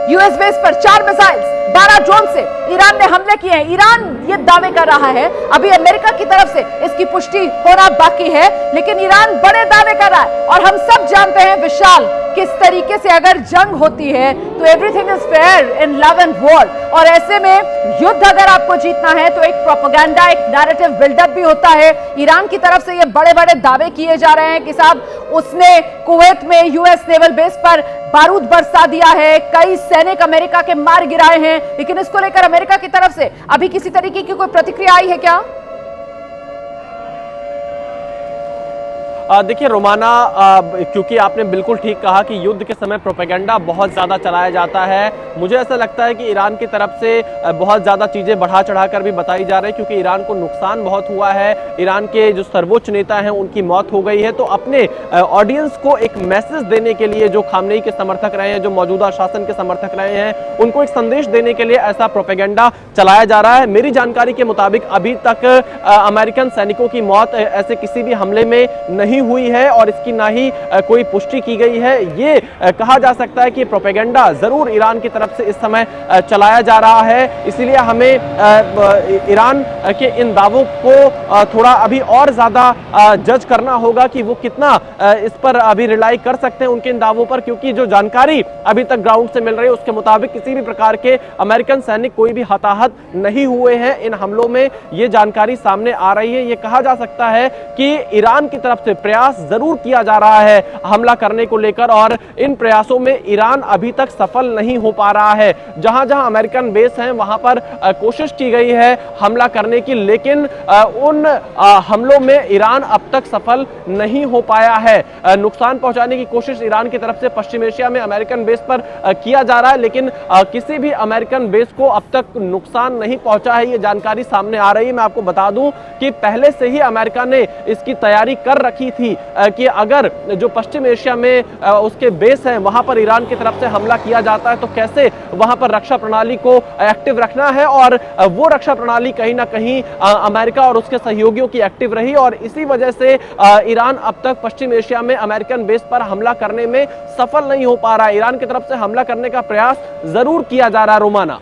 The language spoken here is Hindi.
यूएस बेस पर 4 मिसाइल्स 12 ड्रोन से ईरान ने हमले किए हैं। ईरान ये दावे कर रहा है, अभी अमेरिका की तरफ से इसकी पुष्टि होना बाकी है, लेकिन ईरान बड़े दावे कर रहा है। और हम सब जानते हैं विशाल, किस तरीके से अगर जंग होती है तो everything is fair in love and war, और ऐसे में युद्ध अगर आपको जीतना है तो एक प्रोपेगेंडा, एक नैरेटिव बिल्डअप भी होता है। ईरान की तरफ से ये बड़े बड़े दावे किए जा रहे हैं कि साहब उसने कुवैत में यूएस नेवल बेस पर बारूद बरसा दिया है, कई सैनिक अमेरिका के मार गिराए हैं, लेकिन इसको लेकर अमेरिका की तरफ से अभी किसी तरीके की कोई प्रतिक्रिया आई है क्या? देखिए रोमाना, क्योंकि आपने बिल्कुल ठीक कहा कि युद्ध के समय प्रोपेगेंडा बहुत ज़्यादा चलाया जाता है। मुझे ऐसा लगता है कि ईरान की तरफ से बहुत ज़्यादा चीज़ें बढ़ा चढ़ाकर भी बताई जा रही है, क्योंकि ईरान को नुकसान बहुत हुआ है। ईरान के जो सर्वोच्च नेता हैं उनकी मौत हो गई है, तो अपने ऑडियंस को एक मैसेज देने के लिए, जो खामनेई के समर्थक रहे हैं, जो मौजूदा शासन के समर्थक रहे हैं, उनको एक संदेश देने के लिए ऐसा प्रोपेगेंडा चलाया जा रहा है। मेरी जानकारी के मुताबिक अभी तक अमेरिकन सैनिकों की मौत ऐसे किसी भी हमले में नहीं हुई है और इसकी ना ही कोई पुष्टि की गई है। ये कहा जा सकता है कि प्रोपेगेंडा जरूर ईरान की तरफ से इस समय चलाया जा रहा है, इसलिए हमें ईरान के इन दावों को थोड़ा अभी और ज्यादा जज करना होगा कि वो कितना इस पर अभी रिलाई कर सकते हैं उनके इन दावों पर, क्योंकि जो जानकारी अभी तक ग्राउंड से मिल रही है उसके मुताबिक किसी भी प्रकार के अमेरिकन सैनिक कोई भी हताहत नहीं हुए हैं इन हमलों में। ये जानकारी सामने आ रही है। ये कहा जा सकता है कि ईरान की तरफ से प्रयास जरूर किया जा रहा है हमला करने को लेकर, और इन प्रयासों में ईरान अभी तक सफल नहीं हो पा रहा है। जहां जहां अमेरिकन बेस हैं वहां पर कोशिश की गई है हमला करने की, लेकिन उन हमलों में ईरान अब तक सफल नहीं हो पाया है। नुकसान पहुंचाने की कोशिश ईरान की तरफ से पश्चिम एशिया में अमेरिकन बेस पर किया जा रहा है, लेकिन किसी भी अमेरिकन बेस को अब तक नुकसान नहीं पहुंचा है। ये जानकारी सामने आ रही है। मैं आपको बता दूं कि पहले से ही अमेरिका ने इसकी तैयारी कर रखी थी कि अगर जो पश्चिम एशिया में उसके बेस हैं वहां पर ईरान की तरफ से हमला किया जाता है तो कैसे वहां पर रक्षा प्रणाली को एक्टिव रखना है, और वो रक्षा प्रणाली कहीं ना कहीं अमेरिका और उसके सहयोगियों की एक्टिव रही, और इसी वजह से ईरान अब तक पश्चिम एशिया में अमेरिकन बेस पर हमला करने में सफल नहीं हो पा रहा है। ईरान की तरफ से हमला करने का प्रयास जरूर किया जा रहा है रोमाना।